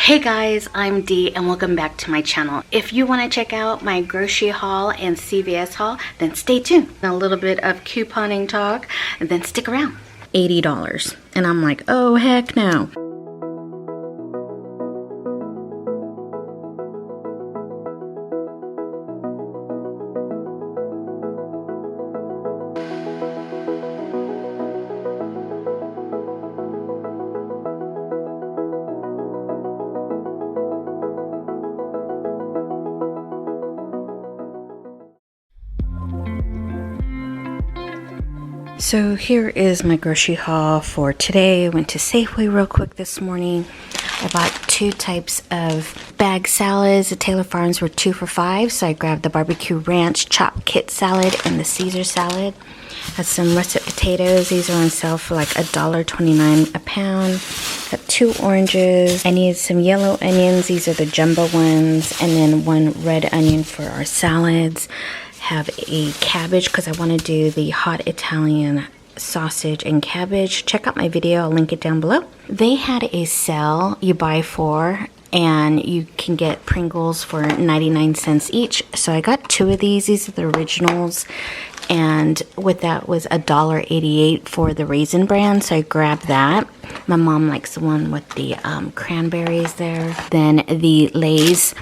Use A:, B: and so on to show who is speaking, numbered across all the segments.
A: Hey guys, I'm Dee and welcome back to my channel. If you want to check out my grocery haul and CVS haul, then stay tuned. A little bit of couponing talk, and then stick around. $80. And I'm like, oh heck no. So here is my grocery haul for today. I went to Safeway real quick this morning. I bought two types of bag salads. The Taylor Farms were 2 for $5, so I grabbed the barbecue ranch chopped kit salad and the Caesar salad. Had some russet potatoes. These are on sale for like $1.29 a pound. Got 2 oranges. I needed some yellow onions. These are the jumbo ones, and then 1 red onion for our salads. Have a cabbage because I want to do the hot Italian sausage and cabbage. Check out my video, I'll link it down below. They had a sale, you buy 4 and you can get Pringles for 99 cents each. So I got 2 of these. These are the originals, and with that was $1.88 for the Raisin Bran, so I grabbed that. My mom likes the one with the cranberries there. Then the Lay's,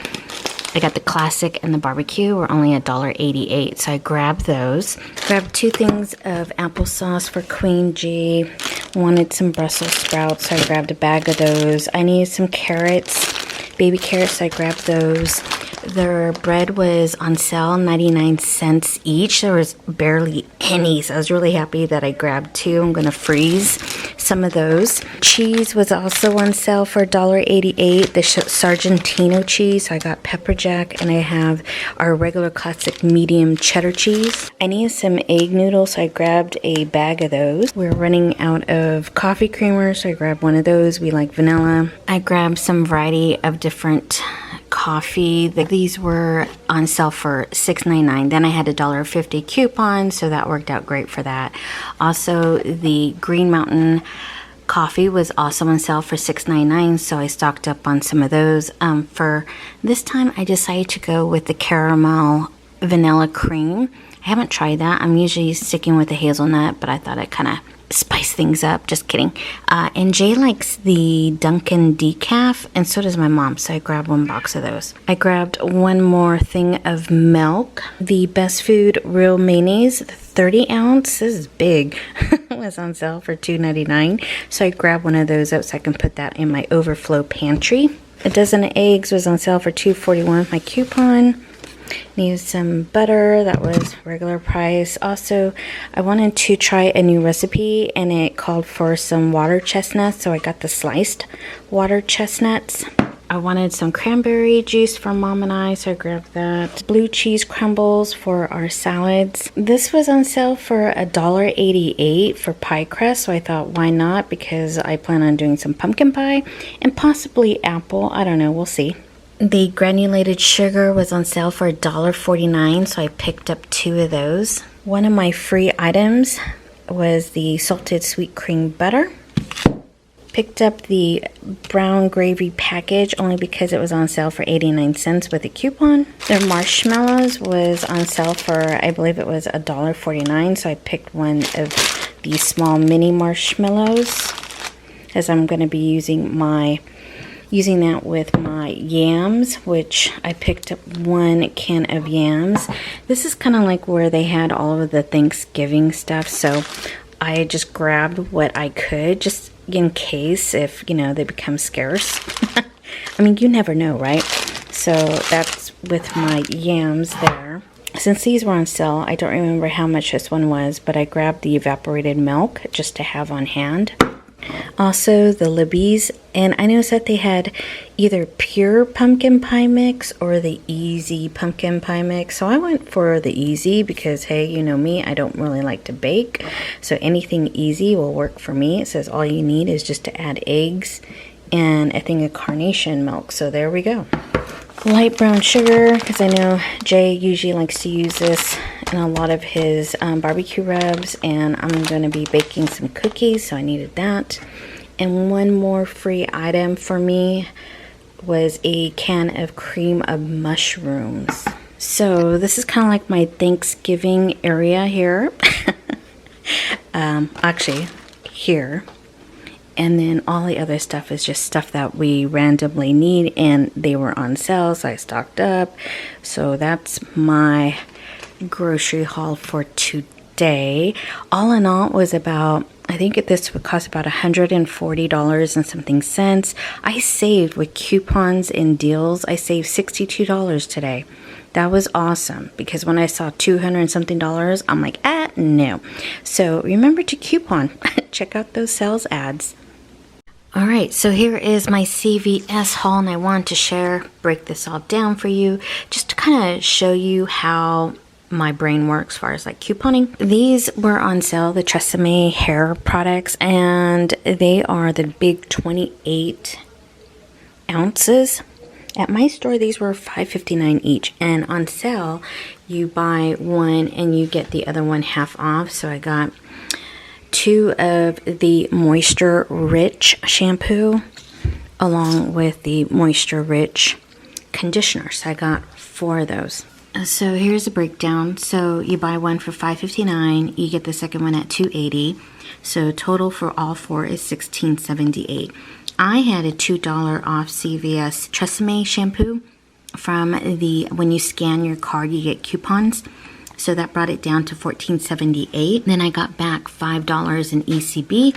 A: I got the classic and the barbecue were only $1.88, so I grabbed those. Grabbed 2 things of applesauce for Queen G. Wanted some Brussels sprouts, so I grabbed a bag of those. I needed some carrots, baby carrots, so I grabbed those. Their bread was on sale, 99 cents each. There was barely any, so I was really happy that I grabbed 2. I'm going to freeze some of those. Cheese was also on sale for $1.88, the Sargentino cheese. So I got pepper jack, and I have our regular classic medium cheddar cheese. I needed some egg noodles, so I grabbed a bag of those. We're running out of coffee creamers, so I grabbed 1 of those. We like vanilla. I grabbed some variety of different coffee. These were on sale for $6.99. Then I had a $1.50 coupon, so that worked out great for that. Also, the Green Mountain coffee was also on sale for $6.99, so I stocked up on some of those. For this time, I decided to go with the caramel vanilla cream. I haven't tried that. I'm usually sticking with the hazelnut, but I thought I'd kind of spice things up. Just kidding. And Jay likes the Dunkin' decaf, and so does my mom, so I grabbed 1 box of those. I grabbed 1 more thing of milk. The Best Food real mayonnaise, 30 ounce, this is big, was on sale for $2.99, so I grabbed 1 of those out so I can put that in my overflow pantry. A dozen of eggs was on sale for $2.41 with my coupon. Needed some butter, that was regular price. Also, I wanted to try a new recipe, and it called for some water chestnuts, so I got the sliced water chestnuts. I wanted some cranberry juice for Mom and I, so I grabbed that. Blue cheese crumbles for our salads. This was on sale for $1.88 for pie crust, so I thought why not, because I plan on doing some pumpkin pie and possibly apple. I don't know, we'll see. The granulated sugar was on sale for $1.49, so I picked up 2 of those. One of my free items was the salted sweet cream butter. Picked up the brown gravy package only because it was on sale for 89 cents with a coupon. Their marshmallows was on sale for, I believe it was $1.49, so I picked 1 of these small mini marshmallows, as I'm going to be using that with my yams, which I picked up 1 can of yams. This is kind of like where they had all of the Thanksgiving stuff, so I just grabbed what I could just in case if, you know, they become scarce. I mean, you never know, right? So that's with my yams there. Since these were on sale, I don't remember how much this one was, but I grabbed the evaporated milk just to have on hand. Also, the Libby's, and I noticed that they had either pure pumpkin pie mix or the easy pumpkin pie mix. So I went for the easy because, hey, you know me, I don't really like to bake. So anything easy will work for me. It says all you need is just to add eggs and a thing of carnation milk. So there we go. Light brown sugar, because I know Jay usually likes to use this in a lot of his barbecue rubs, and I'm going to be baking some cookies, so I needed that. And one more free item for me was a can of cream of mushrooms. So this is kind of like my Thanksgiving area here. Actually, here. And then all the other stuff is just stuff that we randomly need, and they were on sale, so I stocked up. So that's my grocery haul for today. All in all, it was about, I think this would cost about $140 and something cents. I saved with coupons and deals. I saved $62 today. That was awesome, because when I saw $200 and something, I'm like, no. So remember to coupon. Check out those sales ads. All right, so here is my CVS haul, and I wanted to break this all down for you, just to kind of show you how my brain works as far as like couponing. These were on sale, the Tresemme hair products, and they are the big 28 ounces. At my store, these were $5.59 each, and on sale, you buy one and you get the other one half off. So I got 2 of the Moisture Rich shampoo along with the Moisture Rich conditioner. So I got 4 of those. So here's a breakdown. So you buy one for $5.59, you get the second one at $2.80. So total for all 4 is $16.78. I had a $2 off CVS Tresemme shampoo from when you scan your card, you get coupons. So that brought it down to $14.78. Then I got back $5 in ECB.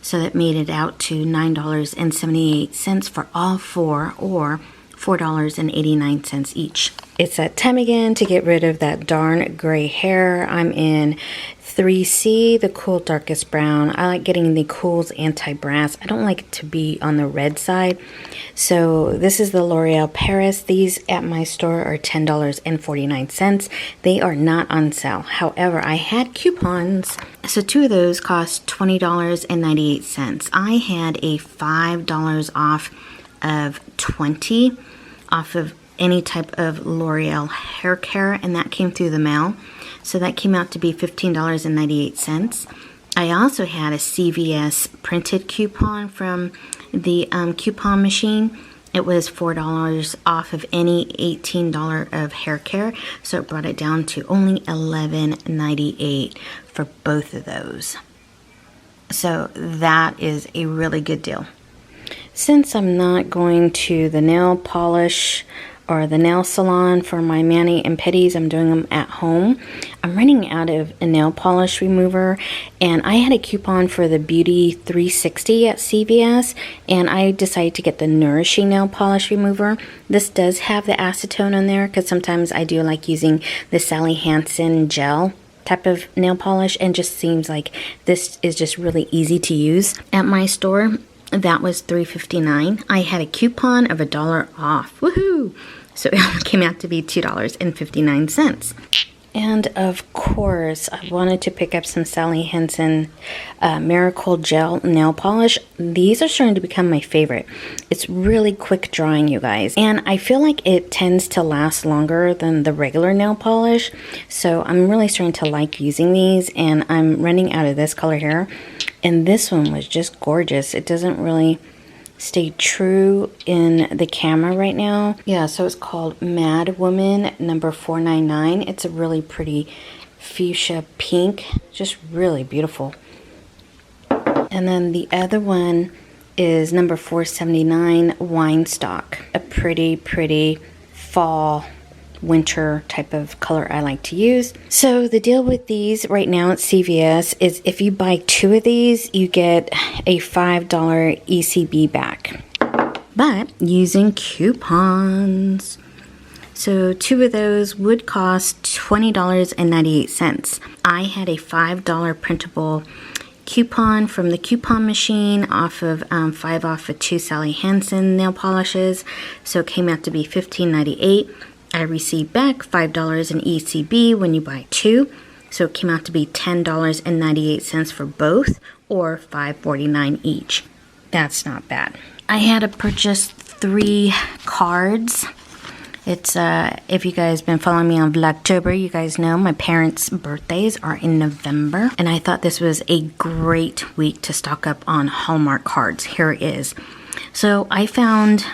A: So that made it out to $9.78 for all 4, or $4.89 each. It's that time again to get rid of that darn gray hair. I'm in 3C, the Cool Darkest Brown. I like getting the Cools Anti-Brass. I don't like it to be on the red side. So this is the L'Oreal Paris. These at my store are $10.49. They are not on sale. However, I had coupons. So 2 of those cost $20.98. I had a $5 off of 20 off of any type of L'Oreal hair care, and that came through the mail. So that came out to be $15.98. I also had a CVS printed coupon from the coupon machine. It was $4 off of any $18 of hair care. So it brought it down to only $11.98 for both of those. So that is a really good deal. Since I'm not going to the nail polish or the nail salon for my mani and pedis, I'm doing them at home. I'm running out of a nail polish remover, and I had a coupon for the Beauty 360 at CVS, and I decided to get the Nourishing nail polish remover. This does have the acetone on there, because sometimes I do like using the Sally Hansen gel type of nail polish, and just seems like this is just really easy to use. At my store, that was $3.59. I had a coupon of $1 off. Woohoo! So it came out to be $2.59. And of course, I wanted to pick up some Sally Hansen Miracle Gel nail polish. These are starting to become my favorite. It's really quick drying, you guys. And I feel like it tends to last longer than the regular nail polish. So I'm really starting to like using these, and I'm running out of this color here. And this one was just gorgeous. It doesn't really stay true in the camera right now. Yeah, so it's called Mad Woman number 499. It's a really pretty fuchsia pink, just really beautiful. And then the other one is number 479, Wine Stock, a pretty fall winter type of color I like to use. So the deal with these right now at CVS is if you buy 2 of these, you get a $5 ECB back, but using coupons. So 2 of those would cost $20.98. I had a $5 printable coupon from the coupon machine off of 5 off of 2 Sally Hansen nail polishes, so it came out to be $15.98. I received back $5 in ECB when you buy 2, so it came out to be $10.98 for both, or $5.49 each. That's not bad. I had to purchase 3 cards. It's if you guys been following me on Vlogtober, you guys know my parents' birthdays are in November, and I thought this was a great week to stock up on Hallmark cards. Here it is. So I found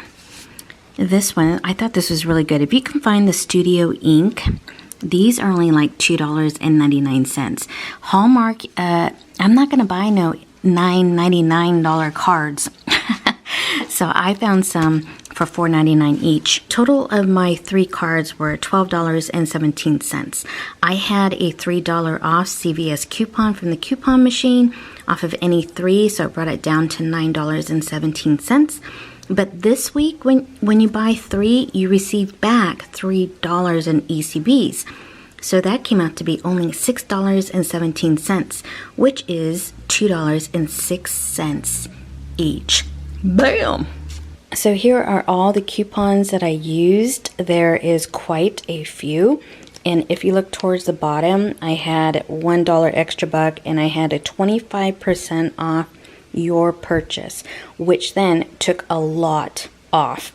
A: This one, I thought this was really good. If you can find the Studio Ink, these are only like $2.99. Hallmark, I'm not gonna buy no $9.99 cards. So I found some for $4.99 each. Total of my 3 cards were $12.17. I had a $3 off CVS coupon from the coupon machine off of any 3, so it brought it down to $9.17. But this week, when you buy 3, you receive back $3 in ECBs. So that came out to be only $6.17, which is $2.06 each. Bam! So here are all the coupons that I used. There is quite a few. And if you look towards the bottom, I had $1 extra buck and I had a 25% off your purchase, which then took a lot off.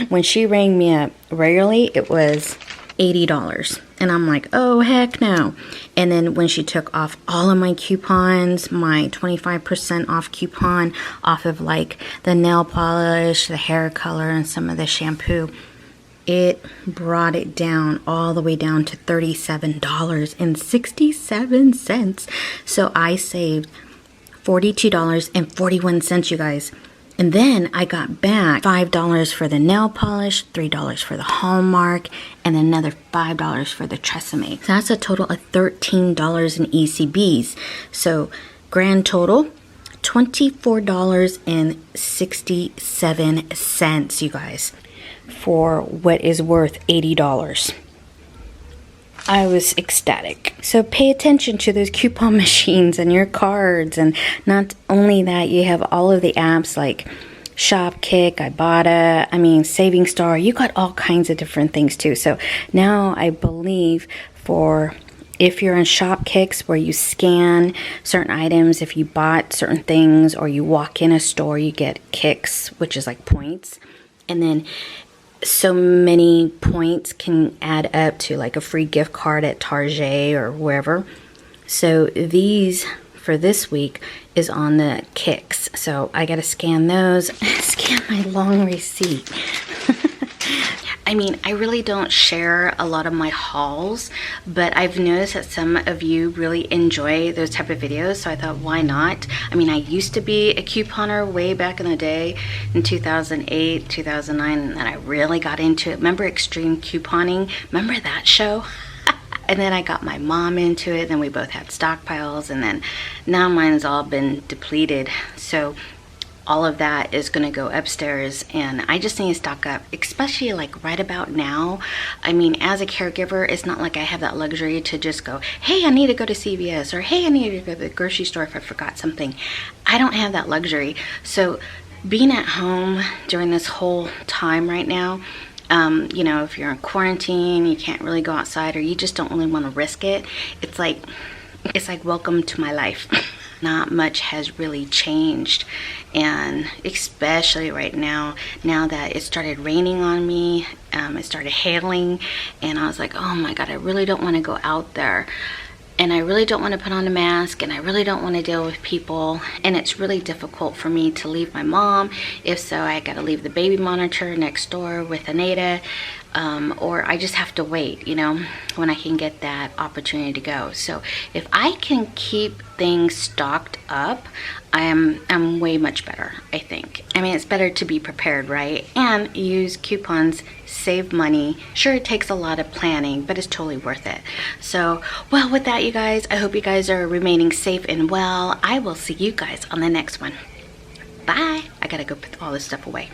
A: When she rang me up regularly, it was $80. And I'm like, oh, heck no. And then when she took off all of my coupons, my 25% off coupon off of like the nail polish, the hair color, and some of the shampoo, it brought it down all the way down to $37.67. So I saved $42.41, you guys. And then I got back $5 for the nail polish, $3 for the Hallmark, and another $5 for the Tresemme. So that's a total of $13 in ECBs. So grand total, $24.67, you guys, for what is worth $80. I was ecstatic. So pay attention to those coupon machines and your cards. And not only that, you have all of the apps like Shopkick, Ibotta, Saving Star. You got all kinds of different things too. So now I believe if you're on Shopkicks where you scan certain items, if you bought certain things or you walk in a store, you get kicks, which is like points. And then so many points can add up to like a free gift card at Target or wherever. So these for this week is on the kicks. So I gotta scan those, scan my long receipt. I really don't share a lot of my hauls, but I've noticed that some of you really enjoy those type of videos, so I thought, why not? I used to be a couponer way back in the day in 2008, 2009, and then I really got into it. Remember Extreme Couponing? Remember that show? And then I got my mom into it, then we both had stockpiles, and then now mine's all been depleted. So all of that is going to go upstairs, and I just need to stock up, especially like right about now. As a caregiver, it's not like I have that luxury to just go, hey, I need to go to CVS, or hey, I need to go to the grocery store if I forgot something. I don't have that luxury. So being at home during this whole time right now, if you're in quarantine, you can't really go outside, or you just don't really want to risk it, it's like welcome to my life. Not much has really changed, and especially right now that it started raining on me, it started hailing, and I was like, oh my god, I really don't want to go out there, and I really don't want to put on a mask, and I really don't want to deal with people, and it's really difficult for me to leave my mom. If so, I gotta leave the baby monitor next door with Anita, or I just have to wait, when I can get that opportunity to go. So if I can keep things stocked up, I'm way much better, I think. It's better to be prepared, right? And use coupons, save money. Sure, it takes a lot of planning, but it's totally worth it. So, well, with that, you guys, I hope you guys are remaining safe and well. I will see you guys on the next one. Bye. I gotta go put all this stuff away.